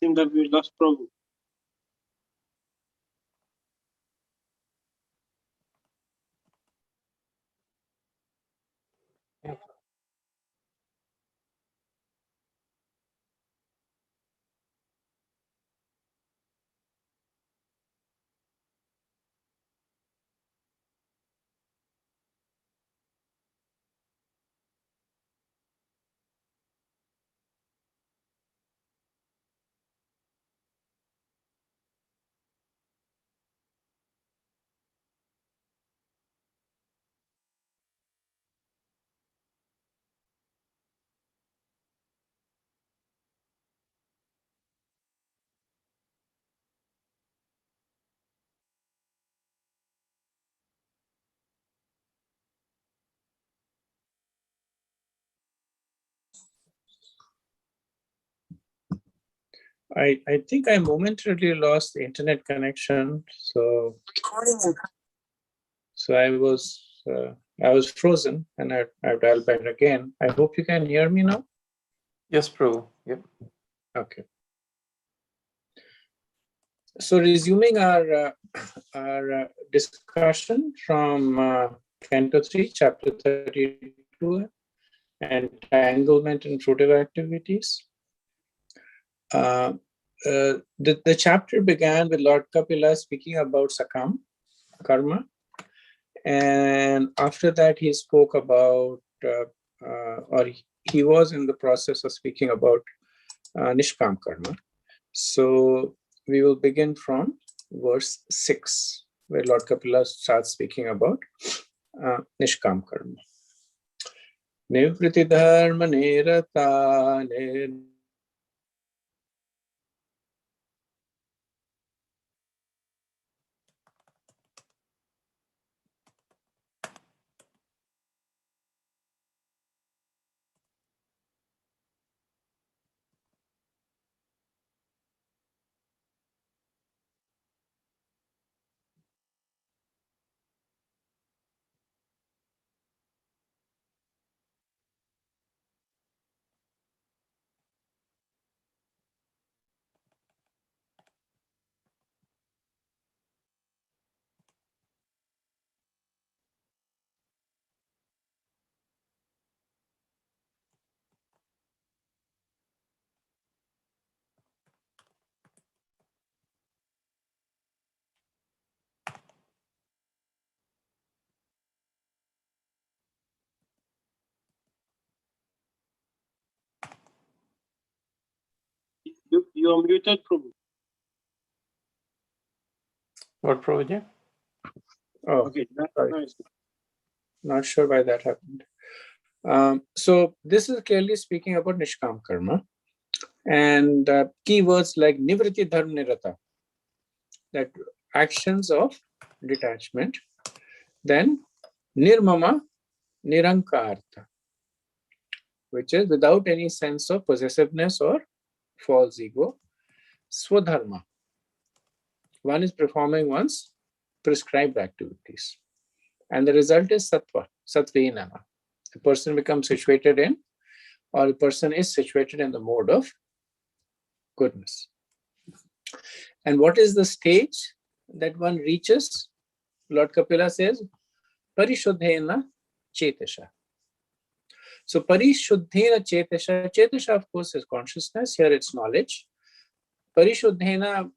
think that we lost Prabhu. I think I momentarily lost the internet connection, so I was frozen, and I dialed back again. I hope you can hear me now. Yes, Prabhu. Yep. Okay. So resuming our discussion from Canto 3, Chapter 32, Entanglement and Fruitive Activities. The chapter began with Lord Kapila speaking about Sakam karma, and after that he spoke about, or he was in the process of speaking about Nishkam karma. So we will begin from verse 6, where Lord Kapila starts speaking about Nishkam karma. Nivriti dharma nirata You are muted, Prabhu. What, Prabhuji? Oh, Okay, that's sorry. nice. Not sure why that happened. So this is clearly speaking about Nishkam karma, and keywords like Nivriti Dharma Nirata, that actions of detachment. Then Nirmama Nirankarta, which is without any sense of possessiveness or false ego. Swadharma, one is performing one's prescribed activities. And the result is Sattva, Sattvinana. The person becomes situated in, or the person is situated in the mode of goodness. And what is the stage that one reaches? Lord Kapila says, Parishuddhena Chetasha. So Parishuddhena Chetasha, Chetasha of course is consciousness, here it's knowledge. Parishuddhena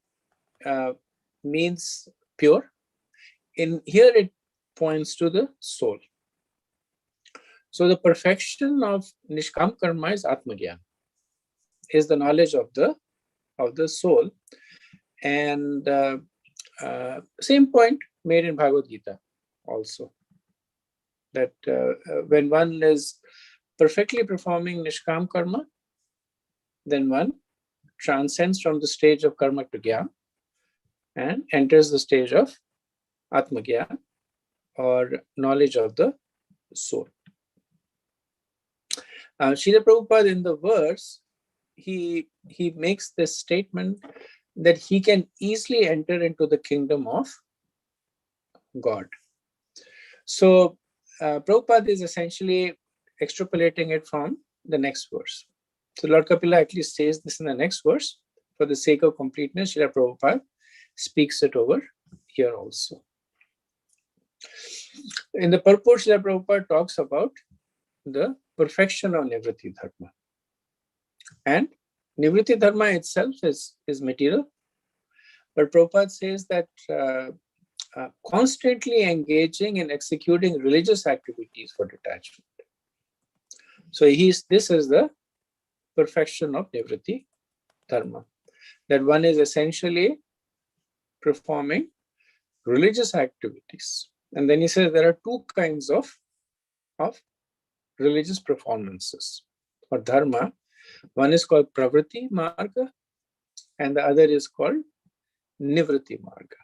means pure. In here it points to the soul. So the perfection of Nishkam karma is Atmagyan, is the knowledge of the soul. And same point made in Bhagavad Gita also, that when one is perfectly performing Nishkam karma, then one transcends from the stage of karma to Gyan and enters the stage of Atmagyan, or knowledge of the soul. Srila Prabhupada in the verse, he makes this statement that he can easily enter into the kingdom of God. So Prabhupada is essentially extrapolating it from the next verse. So Lord Kapila at least says this in the next verse. for the sake of completeness, Srila Prabhupada speaks it over here also. In the purport, Srila Prabhupada talks about the perfection of Nivritti Dharma. And Nivritti Dharma itself is material. But Prabhupada says that constantly engaging in executing religious activities for detachment. So this is the perfection of Nivritti Dharma. That one is essentially performing religious activities. And then he says there are two kinds of religious performances or dharma. One is called Pravritti Marga and the other is called Nivritti Marga.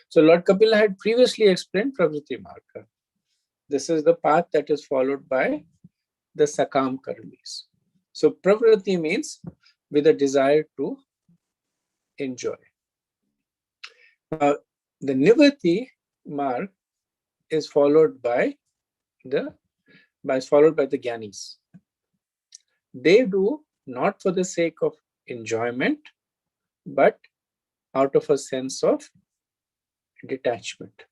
So Lord Kapila had previously explained Pravritti Marga. This is the path that is followed by the Sakam Karmis. So Pravritti means with a desire to enjoy. Now, the Nivritti Marg is followed by the Gyanis. They do not for the sake of enjoyment, but out of a sense of detachment.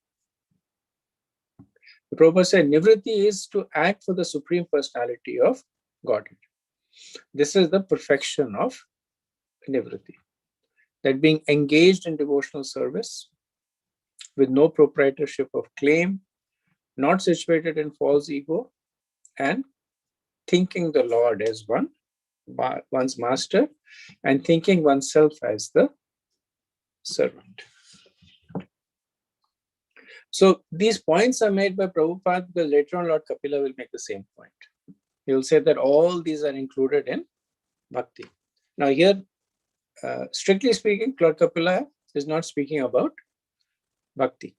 The Prabhupada said Nivritti is to act for the Supreme Personality of Godhead. This is the perfection of Nivritti. That being engaged in devotional service with no proprietorship of claim, not situated in false ego, and thinking the Lord as one's master and thinking oneself as the servant. So these points are made by Prabhupada because later on Lord Kapila will make the same point. He will say that all these are included in Bhakti. Now here, strictly speaking, Lord Kapila is not speaking about Bhakti.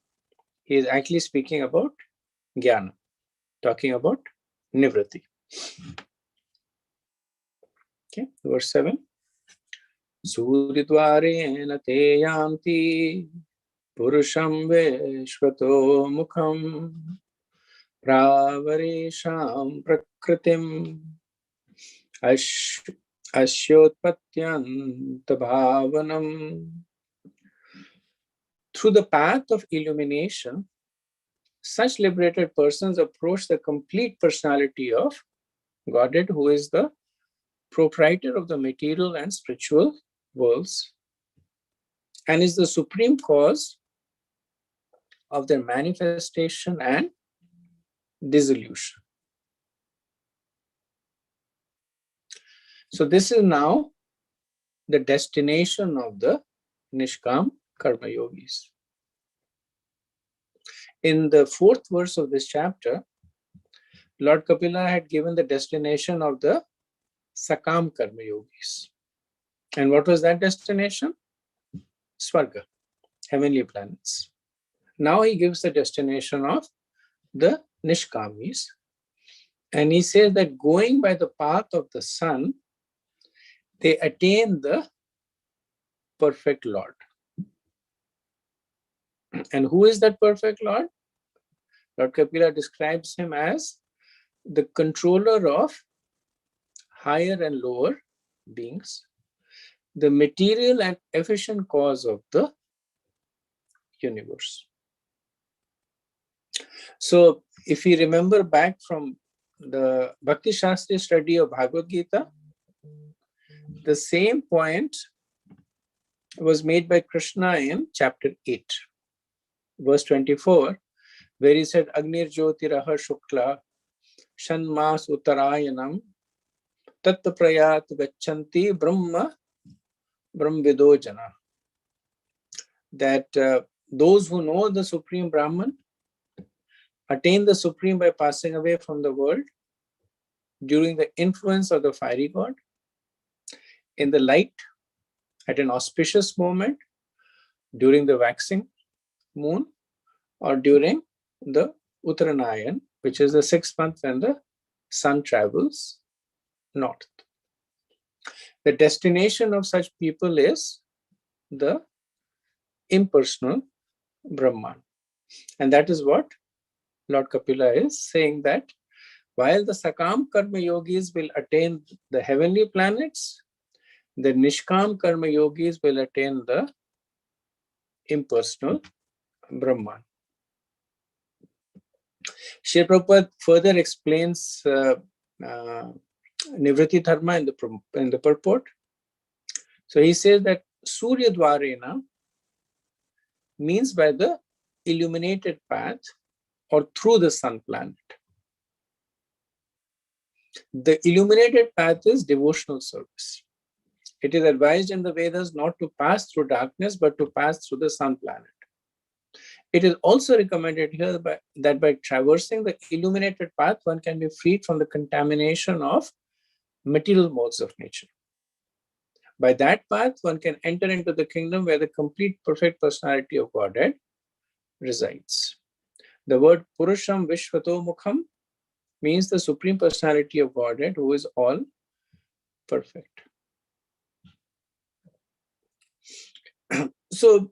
He is actually speaking about Jnana, talking about Nivritti. Okay, verse 7. Suridvarena te yanti purusham veshvato mukham pravaresham prakritim asyotpatyant bhavanam. Through the path of illumination, such liberated persons approach the complete personality of Godhead, who is the proprietor of the material and spiritual worlds and is the supreme cause of their manifestation and dissolution. So this is now the destination of the Nishkam Karma Yogis. In the 4th verse of this chapter, Lord Kapila had given the destination of the Sakam Karma Yogis. And what was that destination? Swarga, heavenly planets. Now he gives the destination of the Nishkamis. And he says that going by the path of the sun, they attain the perfect Lord. And who is that perfect Lord? Lord Kapila describes him as the controller of higher and lower beings, the material and efficient cause of the universe. So if you remember back from the Bhakti Shastri study of Bhagavad Gita, the same point was made by Krishna in chapter 8, verse 24, where he said, Agnir Jyotiraha Shukla Shanmas Uttarayanam Tatta Prayat Gachanti Brahmvido Jana. That those who know the Supreme Brahman attain the Supreme by passing away from the world during the influence of the fiery god, in the light, at an auspicious moment, during the waxing moon, or during the Uttaranayan, which is the 6th month when the sun travels north. The destination of such people is the impersonal Brahman. And that is what Lord Kapila is saying, that while the Sakam Karma Yogis will attain the heavenly planets, the Nishkam Karma Yogis will attain the impersonal Brahman. Srila Prabhupada further explains Nivriti Dharma in the purport. So he says that Surya Dvarena means by the illuminated path or through the sun planet. The illuminated path is devotional service. It is advised in the Vedas not to pass through darkness, but to pass through the sun planet. It is also recommended here that by traversing the illuminated path, one can be freed from the contamination of material modes of nature. By that path, one can enter into the kingdom where the complete perfect personality of Godhead resides. The word Purusham Vishvato Mukham means the supreme personality of Godhead who is all perfect. So,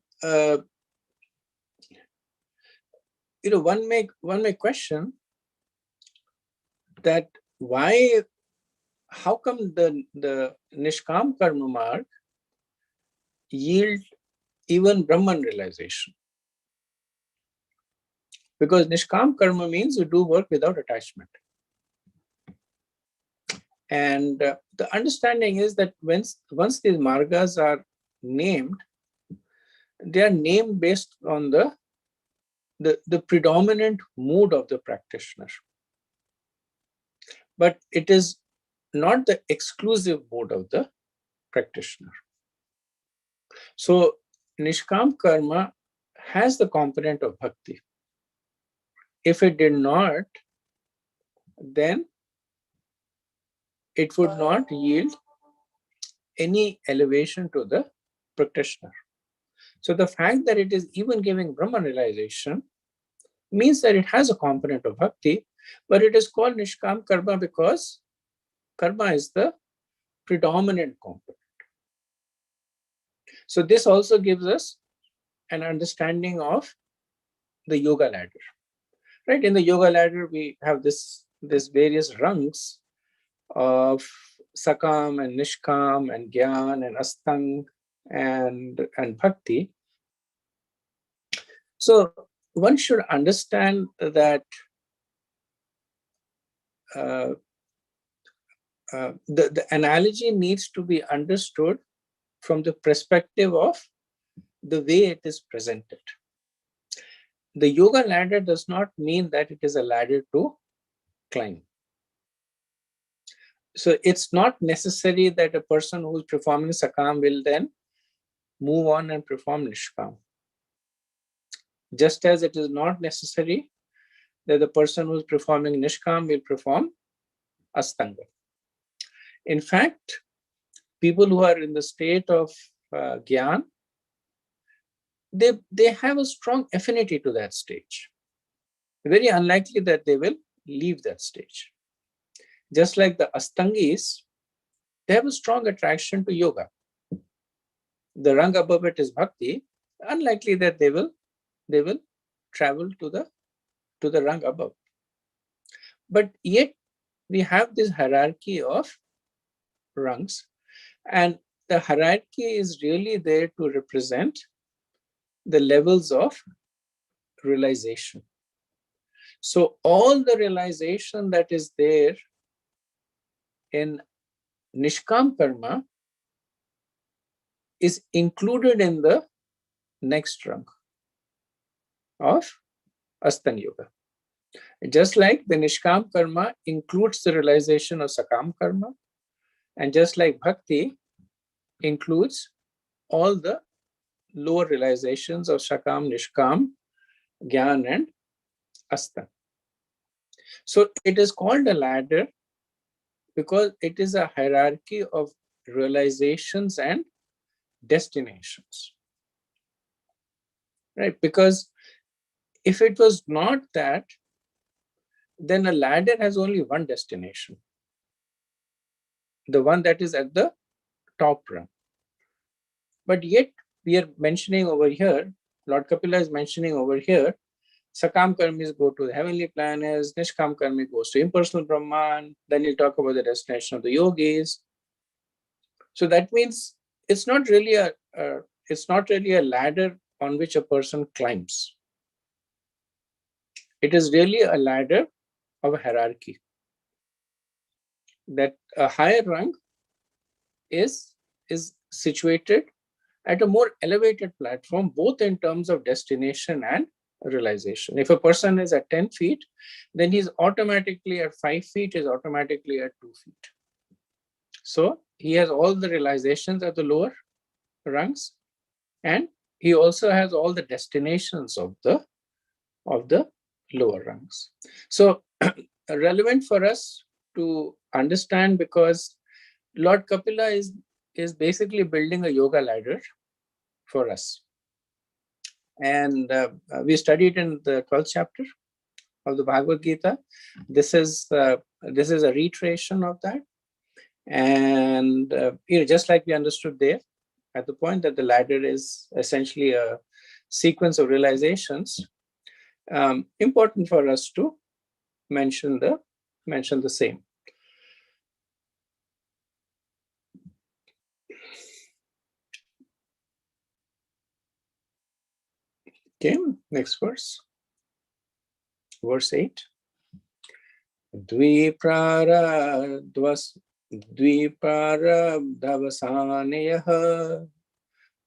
one may question that how come the Nishkam Karma marg yield even Brahman realization? Because Nishkam Karma means you do work without attachment. And the understanding is that once these margas are named, they are named based on the predominant mood of the practitioner. But it is not the exclusive mode of the practitioner. So Nishkam Karma has the component of Bhakti. If it did not, then it would not yield any elevation to the practitioner. So the fact that it is even giving Brahman realization means that it has a component of Bhakti, but it is called Nishkam Karma because karma is the predominant component. So this also gives us an understanding of the yoga ladder. Right? In the yoga ladder, we have this various rungs of Sakam and Nishkam and Gyan and Astang and Bhakti. So one should understand that the analogy needs to be understood from the perspective of the way it is presented. The yoga ladder does not mean that it is a ladder to climb. So it's not necessary that a person who is performing Sakam will then move on and perform Nishkam. Just as it is not necessary that the person who is performing Nishkam will perform Astanga. In fact, people who are in the state of Gyan, they have a strong affinity to that stage. Very unlikely that they will leave that stage. Just like the Astangis, they have a strong attraction to yoga. The rang above it is Bhakti, unlikely that they will travel to the rang above. But yet we have this hierarchy of rungs, and the hierarchy is really there to represent the levels of realization. So all the realization that is there in Nishkam Karma is included in the next rung of Astanga Yoga. Just like the Nishkam Karma includes the realization of Sakam Karma, and just like Bhakti includes all the lower realizations of Sakam, Nishkam, Gyan and Astanga. So it is called a ladder because it is a hierarchy of realizations and destinations. Right? Because if it was not that, then a ladder has only one destination. The one that is at the top rung. But yet we are mentioning over here, Lord Kapila is mentioning over here, Sakam Karmis go to the heavenly planets, Nishkam Karmi goes to impersonal Brahman, then he'll talk about the destination of the yogis. So that means it's not really a ladder on which a person climbs. It is really a ladder of a hierarchy. That a higher rung is situated at a more elevated platform, both in terms of destination and realization. If a person is at 10 feet, then he's automatically at 5 feet, is automatically at 2 feet. So he has all the realizations at the lower rungs, and he also has all the destinations of the lower rungs. So relevant for us to understand, because Lord Kapila is basically building a yoga ladder for us. And we studied in the 12th chapter of the Bhagavad Gita. This is a reiteration of that. And just like we understood there, at the point that the ladder is essentially a sequence of realizations, important for us to mention the same. Okay, next verse. Verse 8. Dviprarabdhavasanayah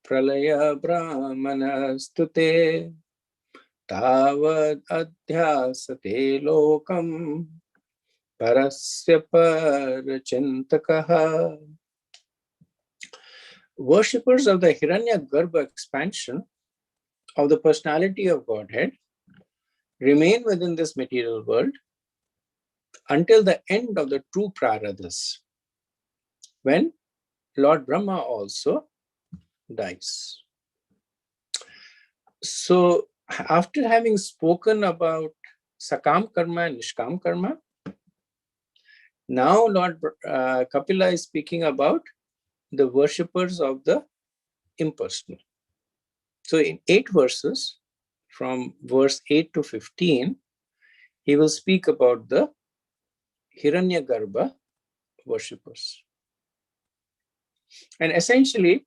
pralaya brahmanastute tavad adhyasate lokam parasya parachintakah. Worshippers of the Hiranyagarbha expansion of the personality of Godhead remain within this material world until the end of the true praradas, when Lord Brahma also dies. So after having spoken about Sakam Karma and Nishkam Karma, now Lord Kapila is speaking about the worshippers of the impersonal. So in 8 verses, from verse 8 to 15, he will speak about the Hiranyagarbha worshippers. And essentially,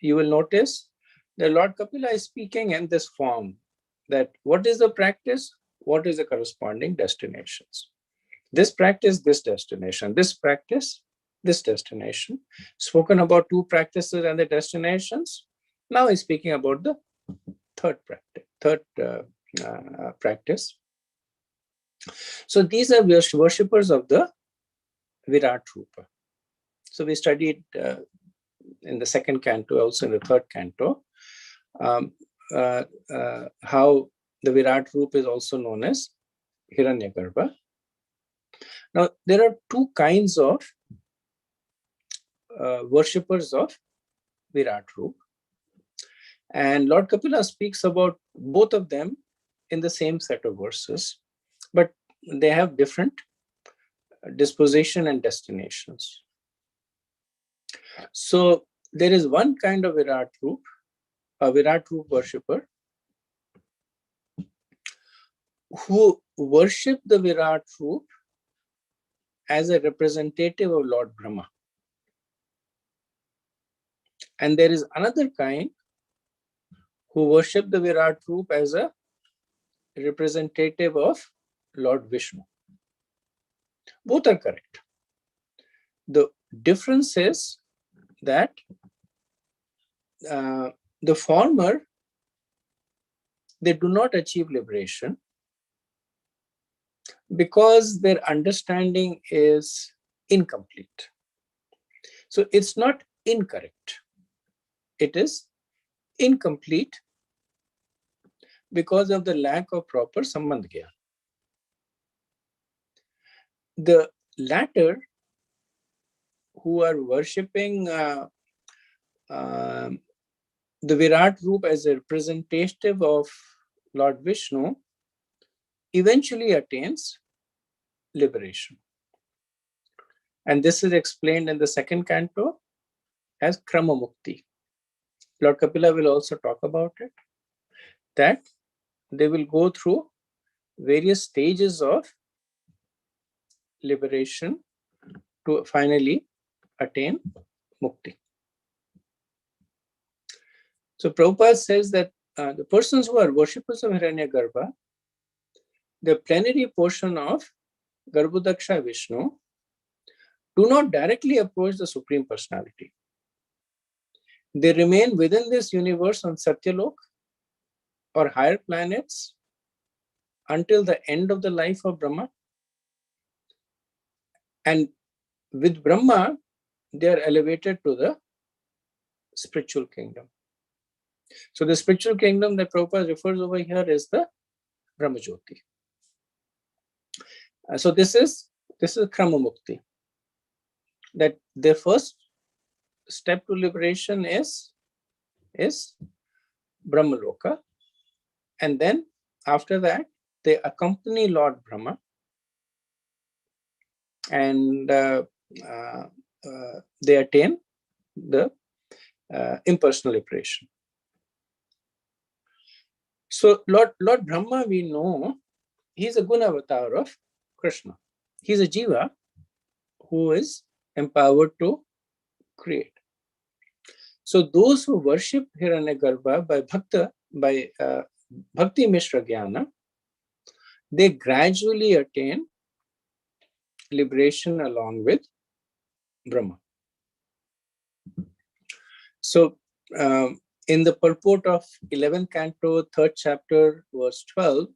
you will notice that Lord Kapila is speaking in this form, that what is the practice, what is the corresponding destinations. This practice, this destination. This practice, this destination. Spoken about 2 practices and the destinations. Now he's speaking about the third practice. So these are worshippers of the Virat Rupa. So we studied in the 2nd canto, also in the 3rd canto, how the Virat Rupa is also known as Hiranyagarbha. Now, there are 2 kinds of worshippers of Virat Rupa. And Lord Kapila speaks about both of them in the same set of verses, but they have different disposition and destinations. So there is one kind of Virat Rupa, a Virat Rupa worshipper, who worship the Virat Rupa as a representative of Lord Brahma. And there is another kind who worship the Virat Rupa as a representative of Lord Vishnu. Both are correct. The difference is that the former, they do not achieve liberation because their understanding is incomplete. So it's not incorrect. It is incomplete because of the lack of proper sambandh gyan. The latter, who are worshipping the Virat Rupa as a representative of Lord Vishnu, eventually attains liberation. And this is explained in the 2nd canto as Krama Mukti. Lord Kapila will also talk about it, that they will go through various stages of liberation to finally attain mukti. So Prabhupada says that the persons who are worshippers of Hiranyagarbha, the plenary portion of Garbhodaksha Vishnu, do not directly approach the Supreme Personality. They remain within this universe on Satyalok or higher planets until the end of the life of Brahma. And with Brahma, they are elevated to the spiritual kingdom. So the spiritual kingdom that Prabhupada refers over here is the Brahmajyoti. So this is Krama Mukti. That their first step to liberation is Brahmaloka. And then after that, they accompany Lord Brahma and they attain the impersonal liberation. So Lord Brahma, we know, he's a guna avatar of Krishna. He's a jiva who is empowered to create. So those who worship Hiranyagarbha by Bhakti Mishra Jnana, they gradually attain liberation along with Brahma. So in the purport of 11th canto, 3rd chapter, verse 12,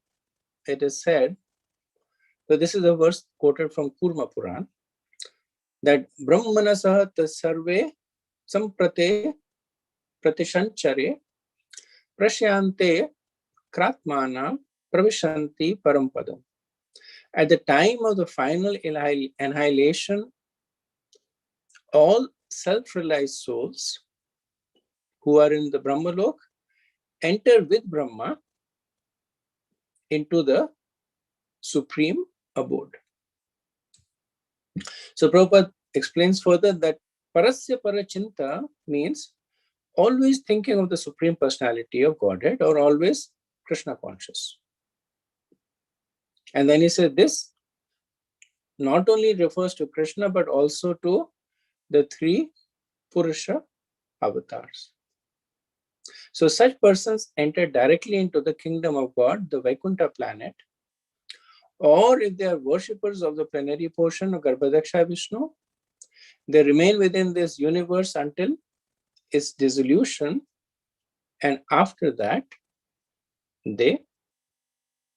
it is said, so this is a verse quoted from Kurma Puran, that Brahmanasah tasarve samprate pratishanchare prashyante kratmana pravishanti parampadam. At the time of the final annihilation, all self-realized souls who are in the Brahmalok enter with Brahma into the supreme abode. So Prabhupada explains further that Parasya Parachinta means always thinking of the Supreme Personality of Godhead or always Krishna conscious. And then he said this not only refers to Krishna but also to the 3 Purusha avatars. So such persons enter directly into the kingdom of God, the Vaikuntha planet, or if they are worshippers of the plenary portion of Garbhodaksha Vishnu, they remain within this universe until its dissolution, and after that, they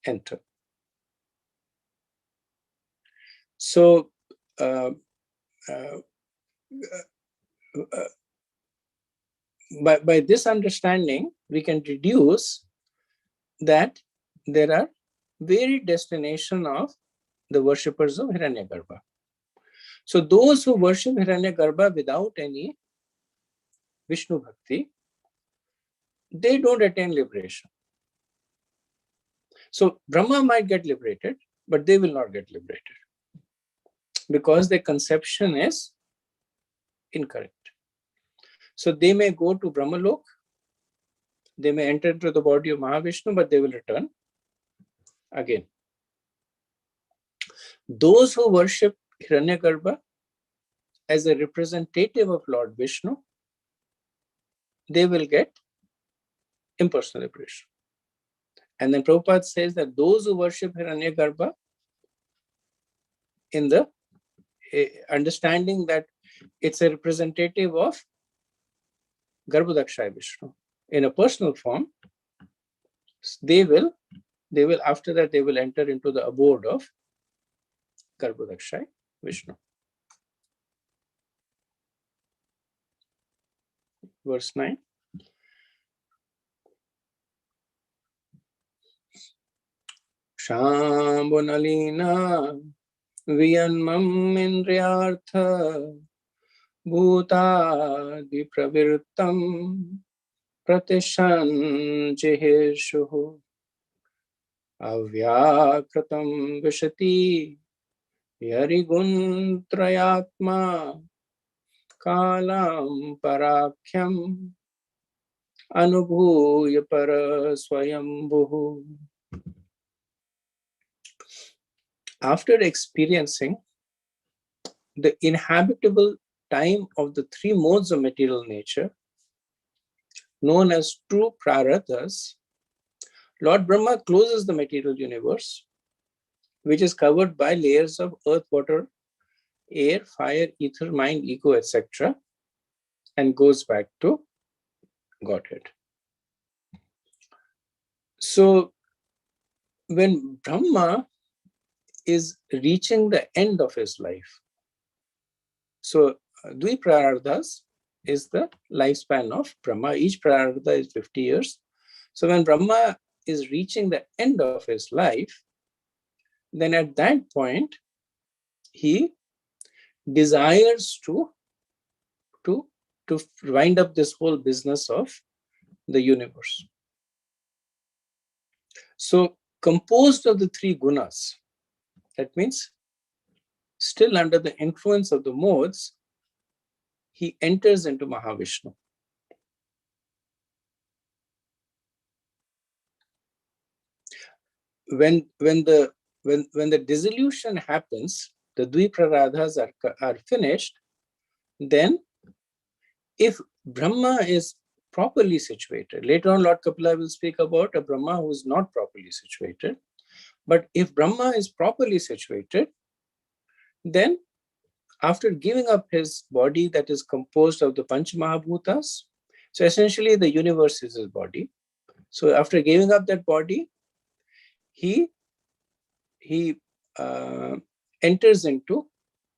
enter. So, by this understanding, we can deduce that there are varied destinations of the worshippers of Hiranyagarbha. So those who worship Hiranyagarbha without any Vishnu Bhakti, they don't attain liberation. So Brahma might get liberated, but they will not get liberated because their conception is incorrect. So they may go to Brahmalok, they may enter into the body of Mahavishnu, but they will return again. Those who worship Hiranyagarbha as a representative of Lord Vishnu, they will get impersonal liberation. And then Prabhupada says that those who worship Hiranyagarbha in the understanding that it's a representative of Garbhodaksha Vishnu in a personal form, they will after that they will enter into the abode of Garbhodaksha Vishnu. Verse 9. Shambunalina Viyanmam Indriyartha Bhutadi Pravirtam Pratishan Jiheshu Avyakritam Vishati Yariguntrayatma Kalam Parakhyam Anubhuya Para Swayambhu. After experiencing the inhabitable time of the three modes of material nature, known as true prarathas, Lord Brahma closes the material universe, which is covered by layers of earth, water, air, fire, ether, mind, ego, etc., and goes back to Godhead. So when Brahma is reaching the end of his life, so Dvi Prararthas is the lifespan of Brahma. Each Prarartha is 50 years. So when Brahma is reaching the end of his life, then at that point, he desires to wind up this whole business of the universe. So composed of the three gunas, that means still under the influence of the modes, he enters into Mahavishnu. When the dissolution happens, the Dvipraradhas are finished, then if Brahma is properly situated, later on Lord Kapila will speak about a Brahma who is not properly situated, but if Brahma is properly situated, then after giving up his body that is composed of the Panch Mahabhutas, so essentially the universe is his body. So after giving up that body, he enters into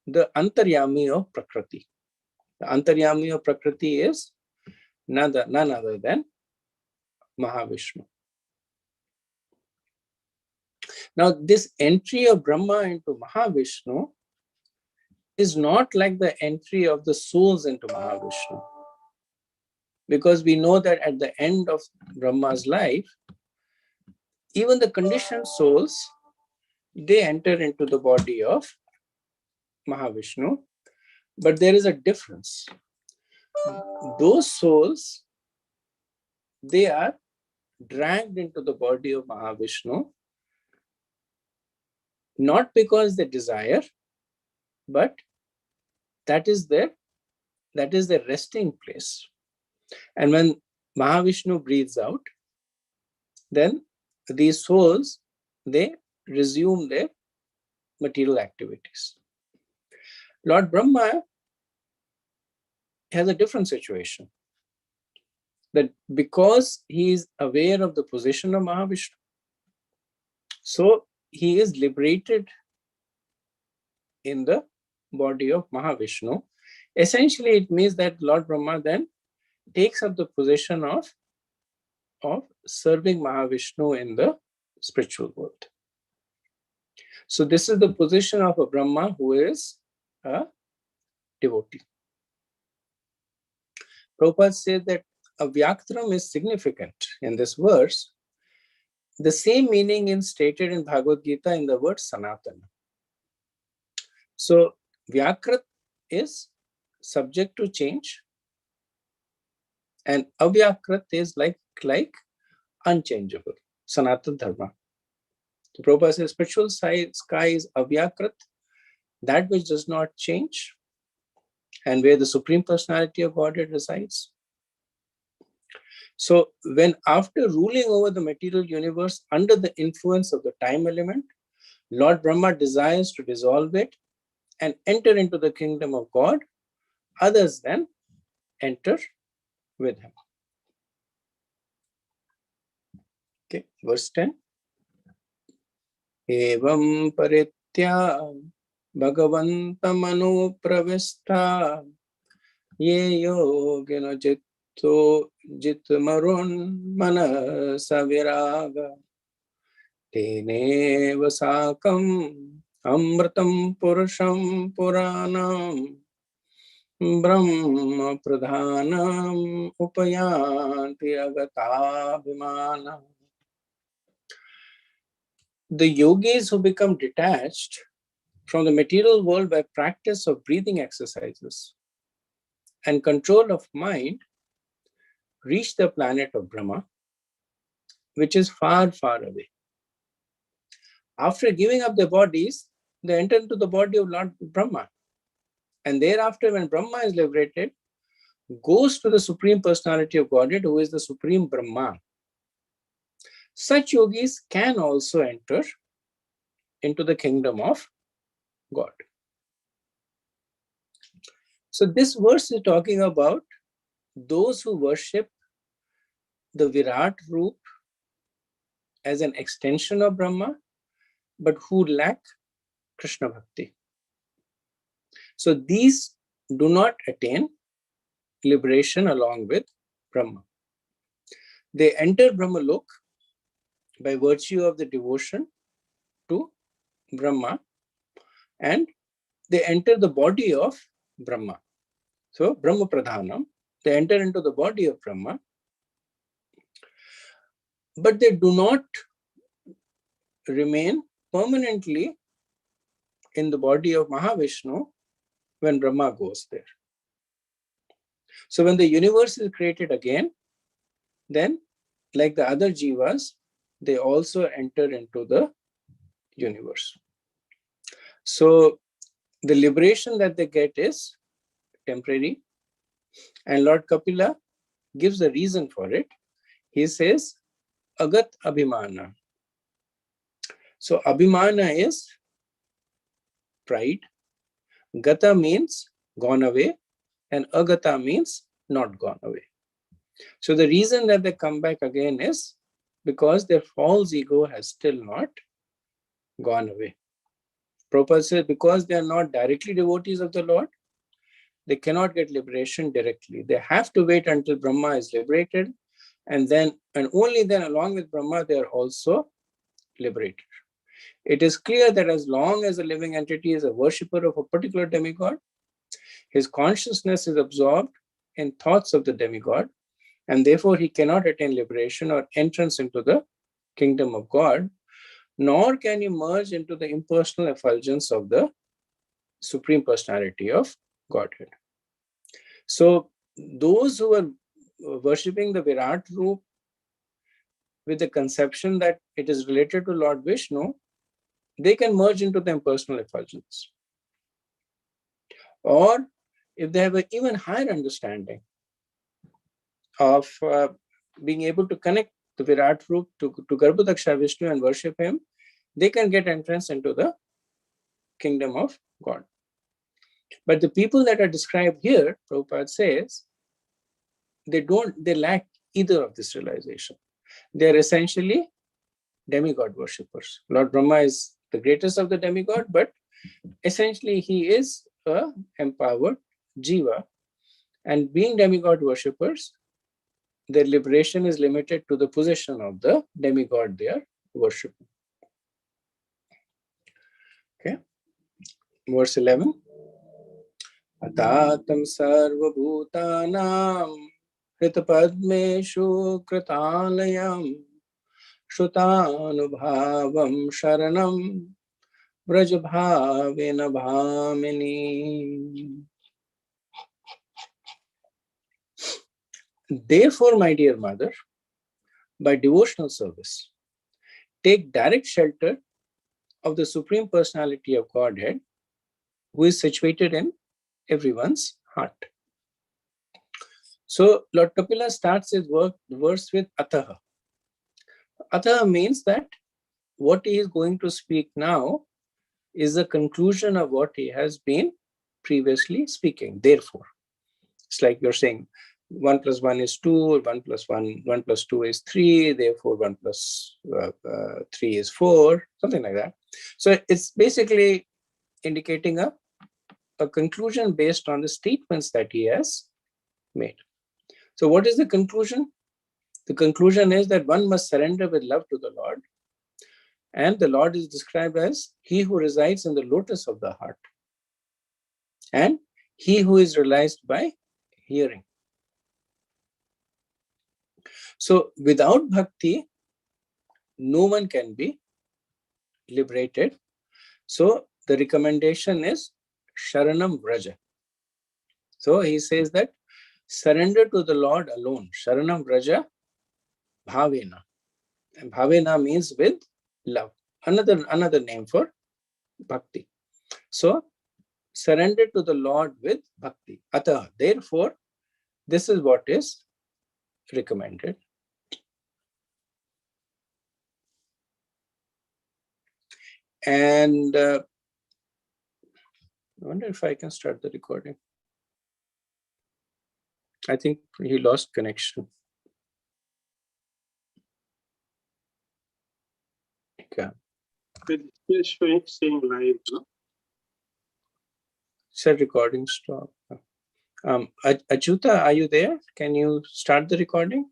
the Antaryami of Prakriti. The Antaryami of Prakriti is none other than Mahavishnu. Now, this entry of Brahma into Mahavishnu is not like the entry of the souls into Mahavishnu. Because we know that at the end of Brahma's life, even the conditioned souls, they enter into the body of Mahavishnu. But there is a difference. Those souls, they are dragged into the body of Mahavishnu, not because they desire, but that is their resting place. And when Mahavishnu breathes out, then these souls, they resume their material activities. Lord Brahma has a different situation. That because he is aware of the position of Mahavishnu, so he is liberated in the body of Mahavishnu. Essentially, it means that Lord Brahma then takes up the position of serving Mahavishnu in the spiritual world. So this is the position of a Brahma who is a devotee. Prabhupada said that Avyaktram is significant in this verse. The same meaning is stated in Bhagavad Gita in the word Sanatana. So Vyakrat is subject to change, and Avyakrat is like unchangeable, Sanatana Dharma. So Prabhupada says spiritual sky is Avyakrat, that which does not change, and where the Supreme Personality of Godhead resides. So when after ruling over the material universe under the influence of the time element, Lord Brahma desires to dissolve it and enter into the kingdom of God, others then enter with him. Okay, verse 10. Evam paritya bhagavantam anupravistha ye yogina jitto jitmarun manasa viraga teneva sakam amritam purusham puranam Brahma pradhanam upayanti agatabhimana. The yogis who become detached from the material world by practice of breathing exercises and control of mind reach the planet of Brahma, which is far, far away. After giving up their bodies, they enter into the body of Lord Brahma. And thereafter, when Brahma is liberated, goes to the Supreme Personality of Godhead, who is the Supreme Brahma. Such yogis can also enter into the kingdom of God. So this verse is talking about those who worship the Virat Roop as an extension of Brahma, but who lack Krishna Bhakti. So these do not attain liberation along with Brahma. They enter Brahmalok by virtue of the devotion to Brahma, and they enter the body of Brahma. So Brahma Pradhanam, they enter into the body of Brahma, but they do not remain permanently in the body of Mahavishnu when Brahma goes there. So when the universe is created again, then like the other jivas, they also enter into the universe. So the liberation that they get is temporary, and Lord Kapila gives a reason for it. He says, Agat Abhimana. So Abhimana is pride. Gata means gone away, and Agata means not gone away. So the reason that they come back again is because their false ego has still not gone away. Prabhupada says because they are not directly devotees of the Lord, they cannot get liberation directly. They have to wait until Brahma is liberated, and only then, along with Brahma, they are also liberated. It is clear that as long as a living entity is a worshipper of a particular demigod, his consciousness is absorbed in thoughts of the demigod, and therefore he cannot attain liberation or entrance into the kingdom of God, nor can he merge into the impersonal effulgence of the Supreme Personality of Godhead. So those who are worshipping the Virat Roop with the conception that it is related to Lord Vishnu, they can merge into the impersonal effulgence. Or if they have an even higher understanding of being able to connect the Virat Roop to Garbhodaksha Vishnu and worship him, they can get entrance into the kingdom of God. But the people that are described here, Prabhupada says, they lack either of this realization. They are essentially demigod worshippers. Lord Brahma is the greatest of the demigod, but essentially he is a empowered jiva. And being demigod worshippers, their liberation is limited to the position of the demigod they are worshipping. Okay, verse 11. Atatam sarva bhutanam hitapadmeshu kritalayam Shrutanubhavam sharanam vrajabhavena bhamini. Therefore, my dear mother, by devotional service, take direct shelter of the Supreme Personality of Godhead, who is situated in everyone's heart. So Lord Kapila starts his verse with Ataha. Ataha means that what he is going to speak now is the conclusion of what he has been previously speaking. Therefore, it's like you're saying 1 plus 1 is 2, 1 plus 2 is 3, therefore 1 plus 3 is 4, something like that. So it's basically indicating a conclusion based on the statements that he has made. So what is the conclusion? The conclusion is that one must surrender with love to the Lord. And the Lord is described as he who resides in the lotus of the heart, and he who is realized by hearing. So without bhakti, no one can be liberated. So the recommendation is Sharanam Vraja. So he says that surrender to the Lord alone. Sharanam Vraja Bhavena. And Bhavena means with love. Another name for bhakti. So surrender to the Lord with bhakti. Atah, therefore, this is what is recommended. And I wonder if I can start the recording. I think he lost connection. Okay. But it's still saying live, no? Said recording stop. Achyuta, are you there? Can you start the recording?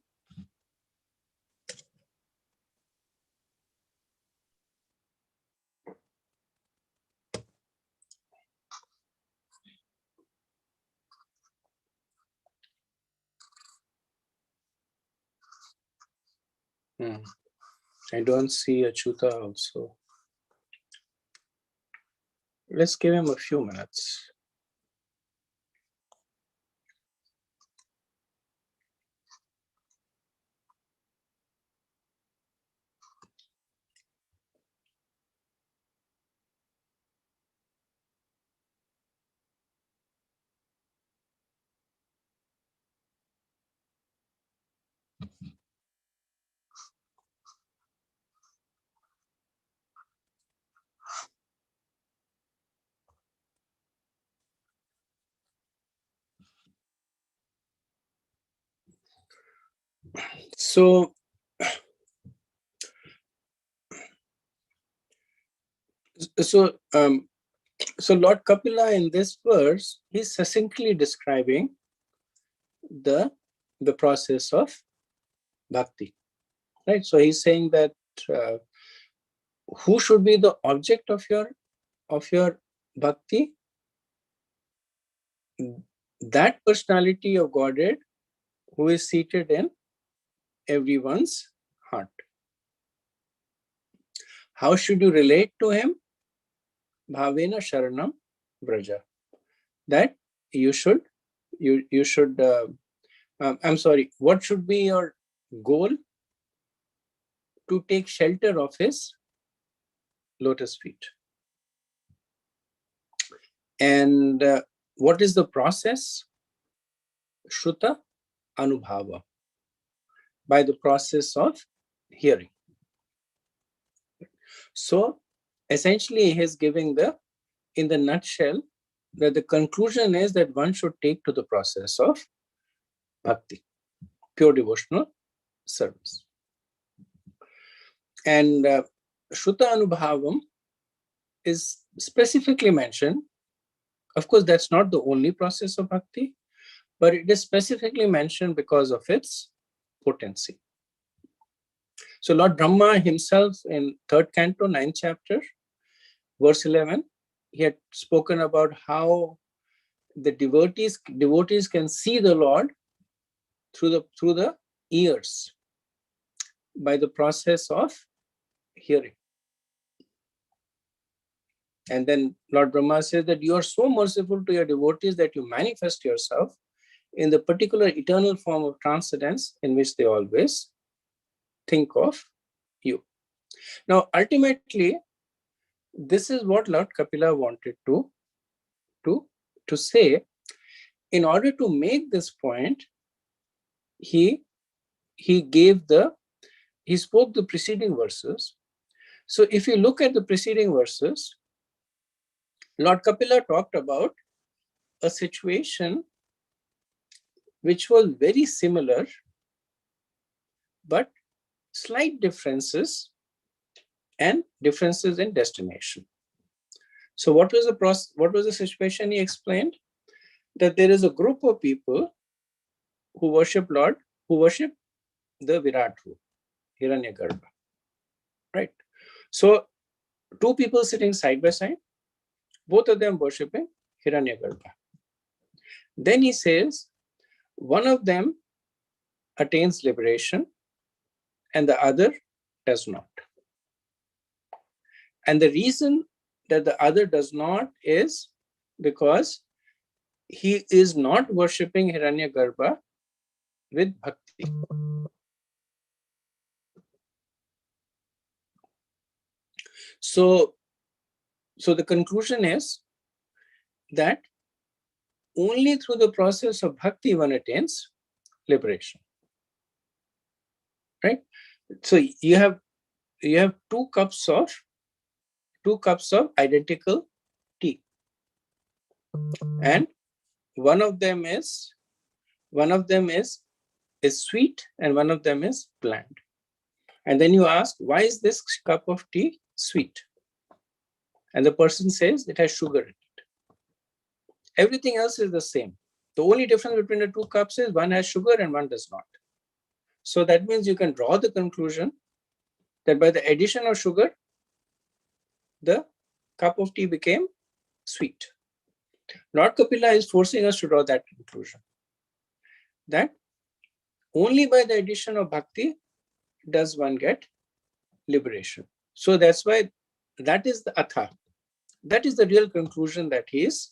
I don't see Achyuta also. Let's give him a few minutes. So Lord Kapila in this verse, he's succinctly describing the process of bhakti, right? So he's saying that who should be the object of your bhakti? That personality of Godhead who is seated in everyone's heart. How should you relate to him? Bhavena Sharanam Braja. That you should I'm sorry, what should be your goal? To take shelter of his lotus feet. And what is the process? Shruta Anubhava. By the process of hearing. So essentially he is giving in the nutshell, that the conclusion is that one should take to the process of bhakti, pure devotional service. And Shruta Anubhavam is specifically mentioned. Of course, that's not the only process of bhakti, but it is specifically mentioned because of its potency. So Lord Brahma himself in 3rd canto, 9th chapter, verse 11, he had spoken about how the devotees can see the Lord through the ears by the process of hearing. And then Lord Brahma says that you are so merciful to your devotees that you manifest yourself in the particular eternal form of transcendence in which they always think of you. Now, ultimately, this is what Lord Kapila wanted to say. In order to make this point, he spoke the preceding verses. So if you look at the preceding verses, Lord Kapila talked about a situation which was very similar, but slight differences and differences in destination. So what was the situation he explained? That there is a group of people who worship the Virat Roop, Hiranyagarbha, right? So 2 people sitting side by side, both of them worshipping Hiranyagarbha. Then he says, one of them attains liberation and the other does not. And the reason that the other does not is because he is not worshipping Hiranyagarbha with bhakti. So the conclusion is that only through the process of bhakti one attains liberation. Right? So you have two cups of identical tea, and one of them is sweet and one of them is bland. And then you ask, why is this cup of tea sweet? And the person says it has sugar in it. Everything else is the same. The only difference between the two cups is one has sugar and one does not. So that means you can draw the conclusion that by the addition of sugar, the cup of tea became sweet. Lord Kapila is forcing us to draw that conclusion, that only by the addition of bhakti does one get liberation. So that's why that is the atha. That is the real conclusion that he is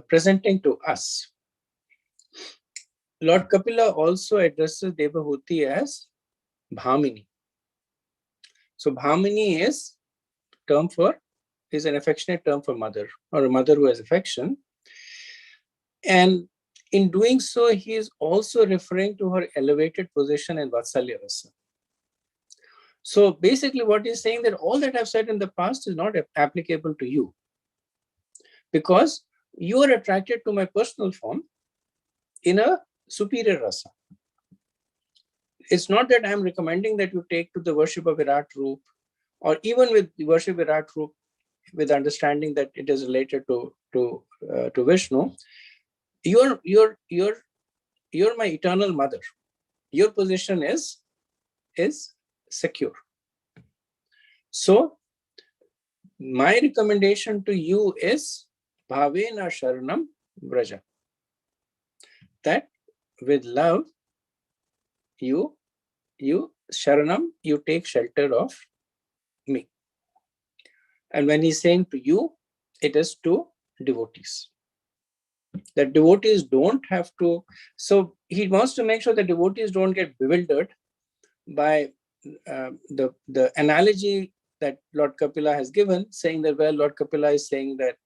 presenting to us. Lord Kapila also addresses Devahuti as Bhamini. So Bhamini is an affectionate term for mother, or a mother who has affection. And in doing so, he is also referring to her elevated position in Vatsalya Rasa. So basically what he's saying, that all that I've said in the past is not applicable to you, because you are attracted to my personal form in a superior rasa. It's not that I'm recommending that you take to the worship of Virat Roop, or even with the worship Virat Roop with understanding that it is related to Vishnu. You're my eternal mother. Your position is secure. So my recommendation to you is Bhavena Sharanam Vraja. That with love, you Sharanam, you take shelter of me. And when he's saying to you, it is to devotees. That devotees don't have to, so he wants to make sure that devotees don't get bewildered by the analogy that Lord Kapila has given, saying that, well, Lord Kapila is saying that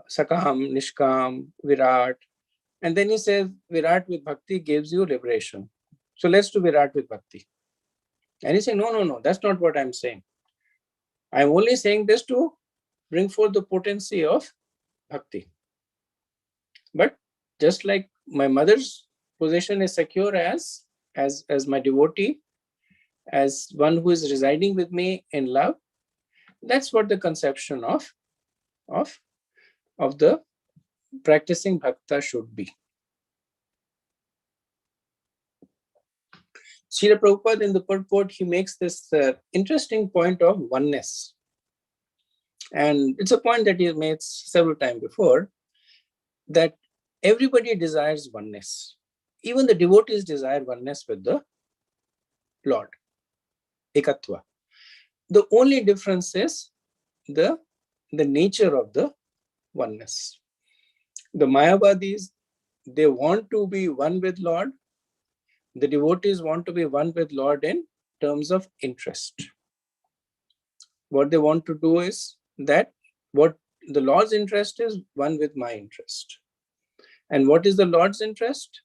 Sakam, Nishkam, Virat, and then he says Virat with Bhakti gives you liberation. So let's do Virat with Bhakti. And he's saying, no, that's not what I'm saying. I'm only saying this to bring forth the potency of Bhakti. But just like my mother's position is secure as my devotee, as one who is residing with me in love, that's what the conception of the practicing bhakta should be. Srila Prabhupada in the purport, he makes this interesting point of oneness. And it's a point that he has made several times before, that everybody desires oneness. Even the devotees desire oneness with the Lord, ekatva. The only difference is the nature of the oneness. The Mayavadis, they want to be one with Lord. The devotees want to be one with Lord in terms of interest. What they want to do is that what the Lord's interest is, one with my interest. And what is the Lord's interest?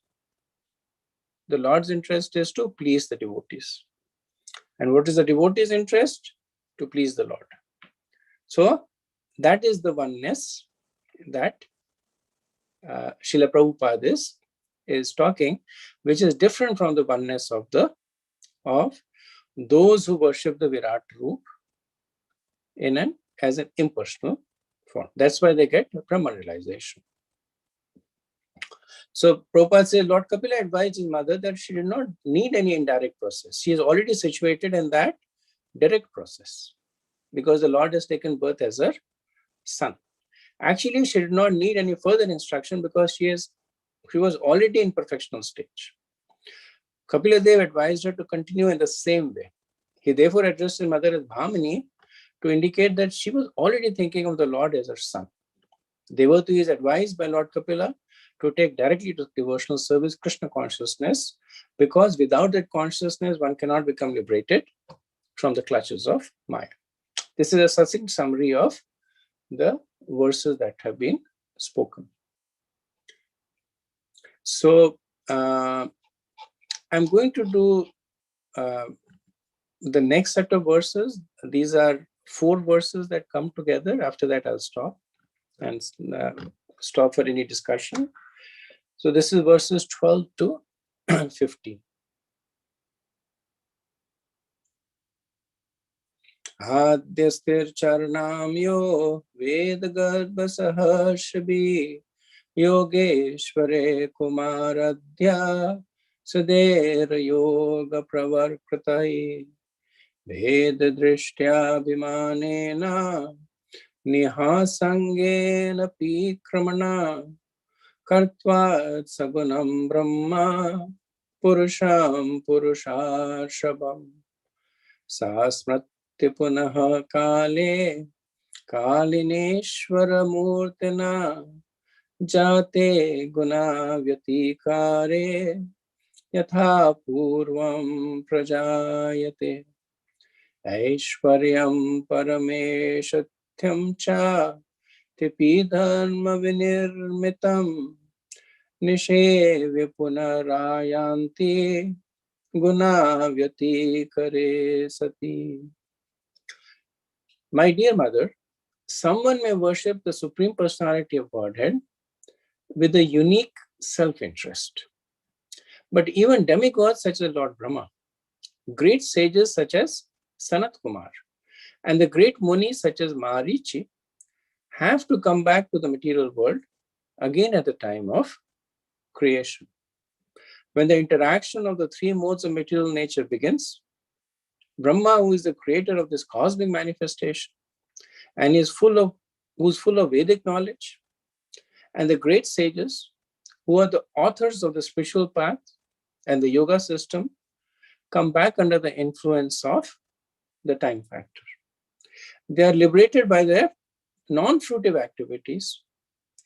The Lord's interest is to please the devotees. And what is the devotee's interest? To please the Lord. So that is the oneness that Srila Prabhupada is talking, which is different from the oneness of those who worship the Virat Roop as an impersonal form. That's why they get Brahman realization. So Prabhupada says, Lord Kapila advised his mother that she did not need any indirect process. She is already situated in that direct process, because the Lord has taken birth as her son. Actually, she did not need any further instruction, because she was already in perfectional stage. Kapila Dev advised her to continue in the same way. He therefore addressed his mother as Bhamini to indicate that she was already thinking of the Lord as her son. Devotee is advised by Lord Kapila to take directly to devotional service Krishna consciousness, because without that consciousness, one cannot become liberated from the clutches of Maya. This is a succinct summary of the verses that have been spoken. So I'm going to do the next set of verses. These are 4 verses that come together. After that, I'll stop and stop for any discussion. So this is verses 12 to 15. Adyastir charnamyo ved garbha sahashabi Yogeshware Kumaradhya Sader Yoga Pravarkratai Ved Drishtya Bhimanena Nihasangena Pikramana Kartva Sagunam Brahma Purusham Purusharshabam Sasmrati Punaha Kale Kalineshwara Murtina Jate guna vyatikare yatha purvam prajayate aishwaryam parameshathyam cha tipi dharma vinirmitam nishevya punarayanti guna vyatikare sati. My dear mother, someone may worship the Supreme Personality of Godhead with a unique self-interest. But even demigods such as Lord Brahma, great sages such as Sanat Kumar, and the great munis such as Maharishi have to come back to the material world again at the time of creation. When the interaction of the 3 modes of material nature begins, Brahma, who is the creator of this cosmic manifestation and who's full of Vedic knowledge, and the great sages who are the authors of the spiritual path and the yoga system come back under the influence of the time factor. They are liberated by their non-fruitive activities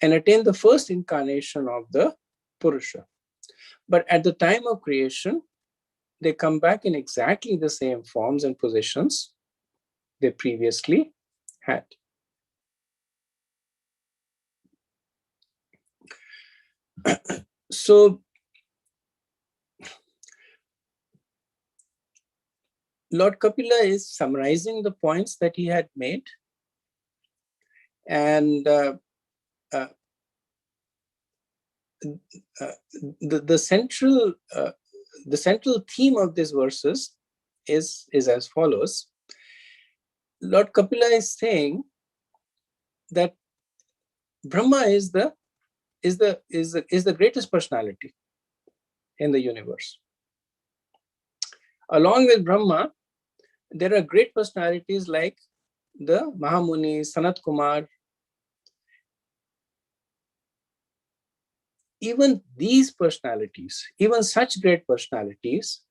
and attain the first incarnation of the Purusha. But at the time of creation, they come back in exactly the same forms and positions they previously had. So, Lord Kapila is summarizing the points that he had made, and the central theme of these verses is as follows. Lord Kapila is saying that Brahma is the greatest personality in the universe. Along with Brahma, there are great personalities like the Mahamuni, Sanat Kumar. Even these personalities, even such great personalities,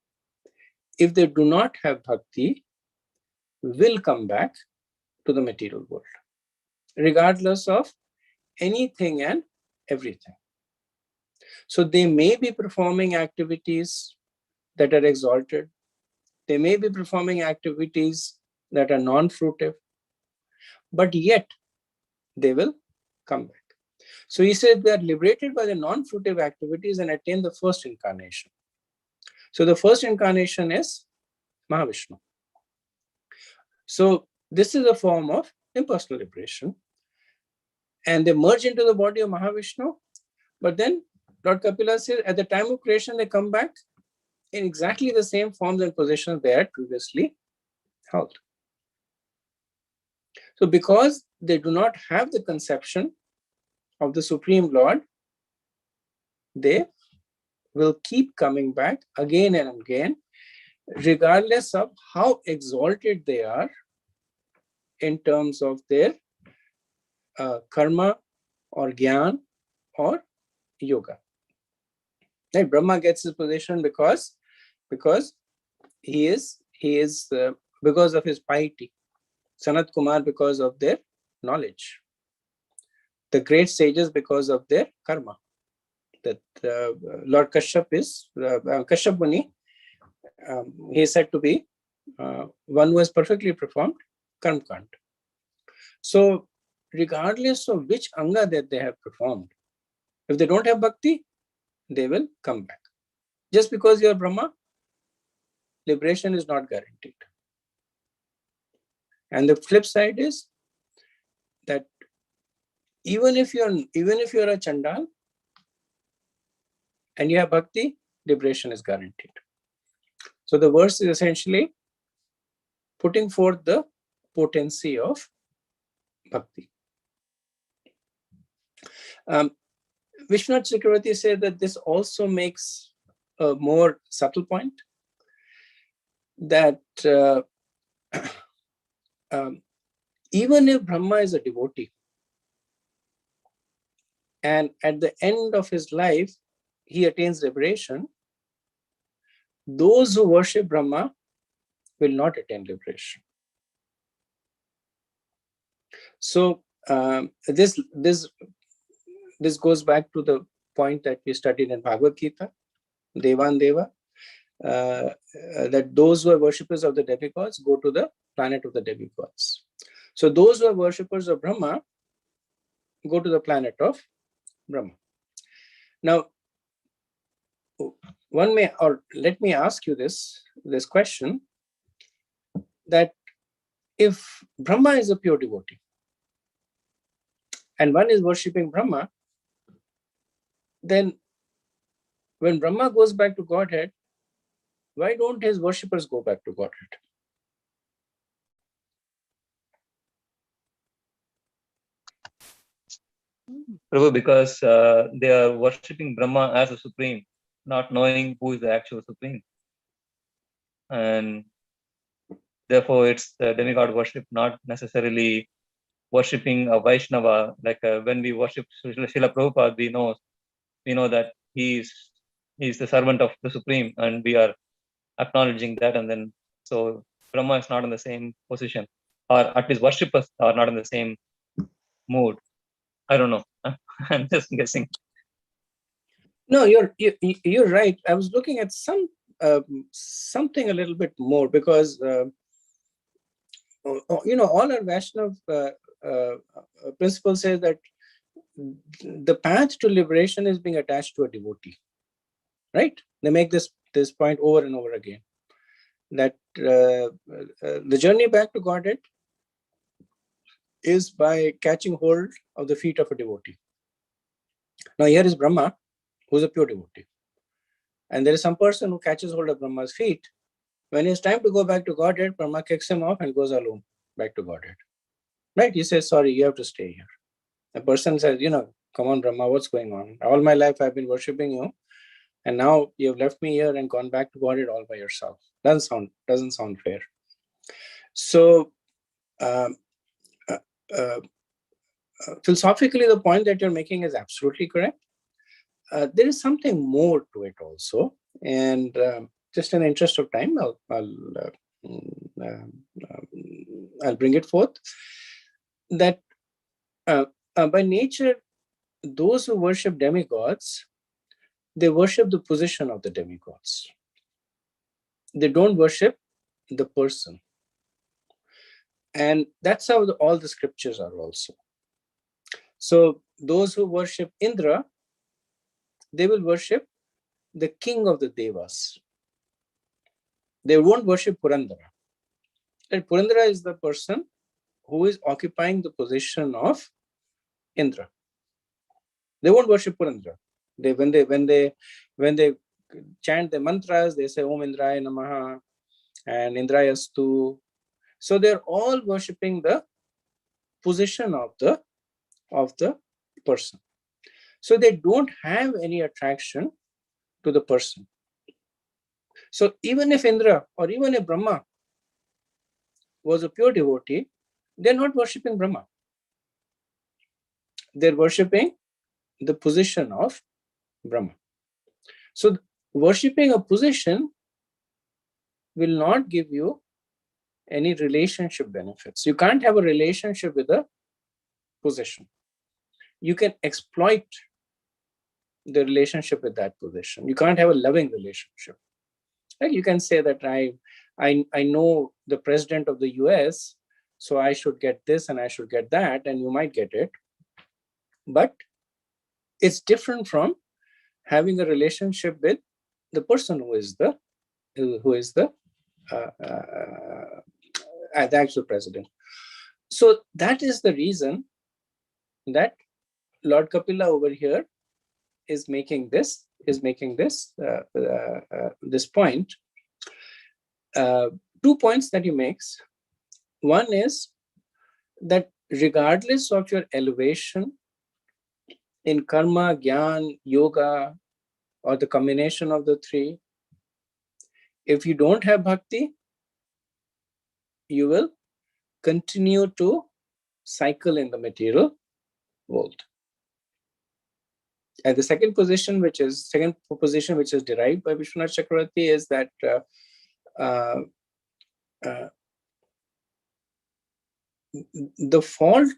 if they do not have bhakti, will come back to the material world, regardless of anything and everything. So they may be performing activities that are exalted. They may be performing activities that are non-fruitive, but yet they will come back. So he said they are liberated by the non-fruitive activities and attain the first incarnation. So the first incarnation is Mahavishnu. So this is a form of impersonal liberation. And they merge into the body of Mahavishnu. But then Lord Kapila says at the time of creation, they come back in exactly the same forms and positions they had previously held. So because they do not have the conception of the Supreme Lord, they will keep coming back again and again, regardless of how exalted they are in terms of their karma or gyan or yoga. And Brahma gets his position because he is because of his piety. Sanat Kumar because of their knowledge. The great sages because of their karma. That Lord Kashyap is Kashyap Muni. He is said to be one who has perfectly performed karma kand. So regardless of which anga that they have performed. If they don't have bhakti, they will come back. Just because you are Brahma, liberation is not guaranteed. And the flip side is that even if you're a Chandal and you have bhakti, liberation is guaranteed. So the verse is essentially putting forth the potency of bhakti. Vishwanath Chakravarti said that this also makes a more subtle point, that even if Brahma is a devotee, and at the end of his life, he attains liberation, those who worship Brahma will not attain liberation. So this goes back to the point that we studied in Bhagavad Gita, Devan Deva, that those who are worshippers of the demigods go to the planet of the demigods. So those who are worshippers of Brahma go to the planet of Brahma. Now, let me ask you this question, that if Brahma is a pure devotee and one is worshipping Brahma, then when Brahma goes back to Godhead, why don't his worshippers go back to Godhead? Prabhu, because they are worshipping Brahma as a supreme, not knowing who is the actual supreme. And therefore, it's the demigod worship, not necessarily worshipping a Vaishnava. Like when we worship Srila Prabhupada, we know that he is the servant of the supreme, and we are acknowledging that. And then, so Brahma is not in the same position, or at least worshippers are not in the same mood. I don't know. I'm just guessing. No, you're right. I was looking at something a little bit more, because all our Vaishnav principle says that the path to liberation is being attached to a devotee, right? They make this point over and over again, that the journey back to Godhead is by catching hold of the feet of a devotee. Now here is Brahma, who's a pure devotee, and there is some person who catches hold of Brahma's feet. When it's time to go back to Godhead, Brahma kicks him off and goes alone back to Godhead, right? He says, sorry, you have to stay here. The person says, come on, Brahma, what's going on? All my life I've been worshipping you, and now you've left me here and gone back to Godhead all by yourself. Doesn't sound fair. So philosophically, the point that you're making is absolutely correct. There is something more to it also, and just in the interest of time, I'll bring it forth. That by nature, those who worship demigods, they worship the position of the demigods. They don't worship the person. And that's how all the scriptures are also. So those who worship Indra, they will worship the king of the Devas. They won't worship Purandara. And Purandara is the person who is occupying the position of Indra. They won't worship Purandara. When they chant the mantras, they say Om Indraya Namaha and Indrayastu. So they're all worshipping the position of the person. So they don't have any attraction to the person. So even if Indra or even if Brahma was a pure devotee, they're not worshipping Brahma. They're worshipping the position of Brahma. So worshipping a position will not give you any relationship benefits. You can't have a relationship with a position. You can exploit the relationship with that position. You can't have a loving relationship. Like you can say that I know the president of the US, So I should get this and I should get that, and you might get it. But it's different from having a relationship with the person who is the actual president. So that is the reason that Lord Kapila over here is making this this point. 2 points that he makes. One is that regardless of your elevation in karma, gyan, yoga, or the combination of the three, if you don't have bhakti, you will continue to cycle in the material world. And the second position, which is derived by Vishwanath Chakravarti, is that the fault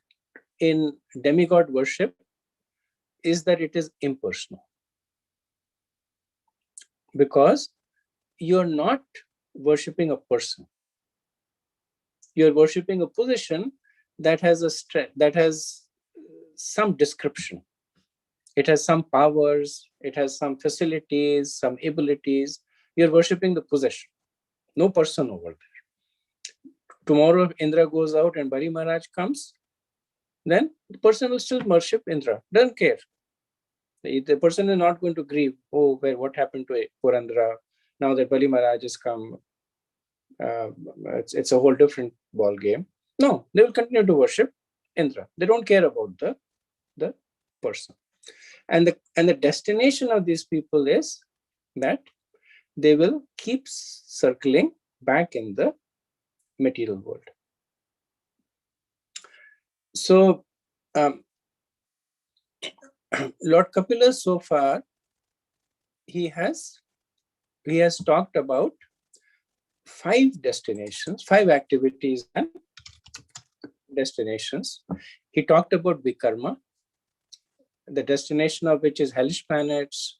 in demigod worship is that it is impersonal, because you're not worshipping a person. You're worshipping a position that has some description. It has some powers, it has some facilities, some abilities. You're worshipping the possession, no person over there. Tomorrow, if Indra goes out and Bari Maharaj comes, then the person will still worship Indra, doesn't care. The person is not going to grieve, oh, what happened to Purandra now that Bali Maharaj has come. It's a whole different ball game. No, they will continue to worship Indra. They don't care about the person. And the destination of these people is that they will keep circling back in the material world. So Lord Kapila, so far, he has talked about 5 destinations, 5 activities and destinations. He talked about Vikarma, the destination of which is hellish planets,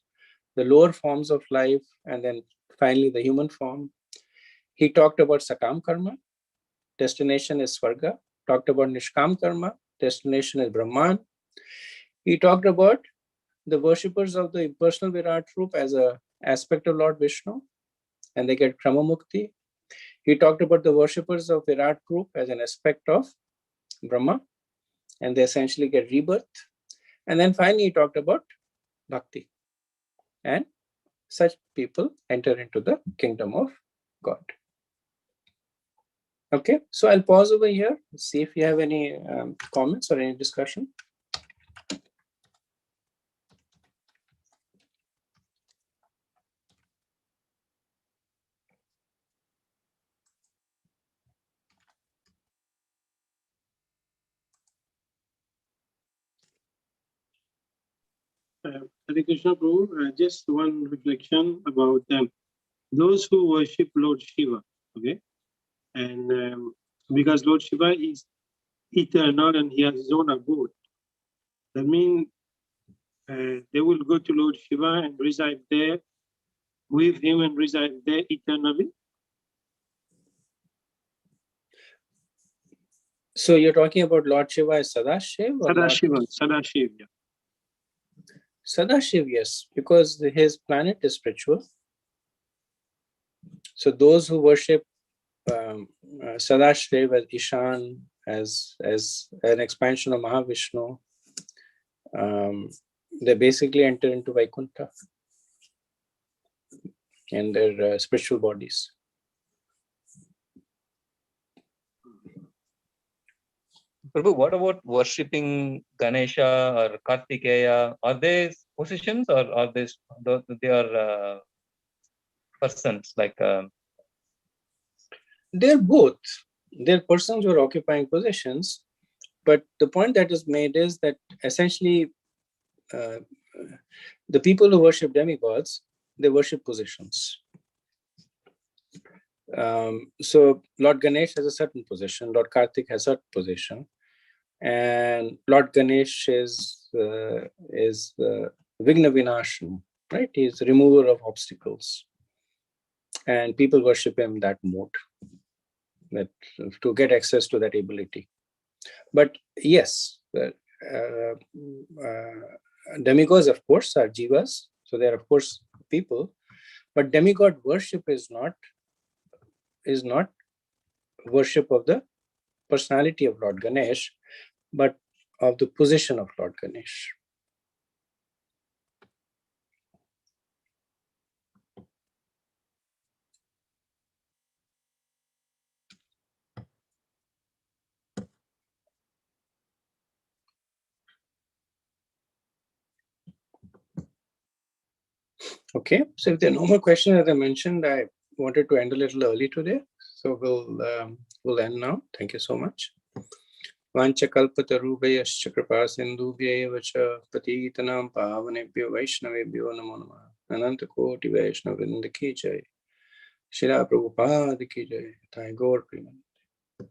the lower forms of life, and then finally the human form. He talked about Sakam Karma, destination is Swarga. Talked about Nishkam Karma, destination is Brahman. He talked about the worshippers of the impersonal Virat Roop as an aspect of Lord Vishnu, and they get Krama Mukti. He talked about the worshippers of Virat Roop as an aspect of Brahma, and they essentially get rebirth. And then finally, he talked about Bhakti, and such people enter into the kingdom of God. Okay, so I'll pause over here, see if you have any comments or any discussion. Hare Krishna Prabhu, just one reflection about those who worship Lord Shiva, okay? And because Lord Shiva is eternal and he has his own abode, that means they will go to Lord Shiva and reside there with him and reside there eternally. So you're talking about Lord Shiva as Sadashiv? Sadashiv, yeah. Sadashiv, yes, because his planet is spiritual. So those who worship Sadashiv as Ishan, as an expansion of Mahavishnu, they basically enter into Vaikuntha in their spiritual bodies. Prabhu, what about worshipping Ganesha or Kartikeya? Are they positions or are they persons like? They're both. They're persons who are occupying positions, but the point that is made is that essentially the people who worship demigods, they worship positions. So Lord Ganesh has a certain position, Lord Kartik has a certain position, and Lord Ganesh is Vigna Vinashan, right? He's the remover of obstacles, and people worship him in that mode. that to get access to that ability. But yes, demigods, of course, are jivas, so they are, of course, people. But demigod worship is not worship of the personality of Lord Ganesh, but of the position of Lord Ganesh. Okay, so if there are no more questions, as I mentioned, I wanted to end a little early today, so we'll end now. Thank you so much. Vanchakalpatarubhyascha kripa sindhubhya cha patitanam pavanebhyo vaishnavebhyo namo namah. Ananta koti vaishnavinda ki jai. Shila Prabhupada ki jai. Thai Gaur Premanande.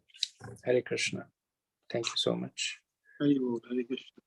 Hare Krishna. Thank you so much. Hare Krishna.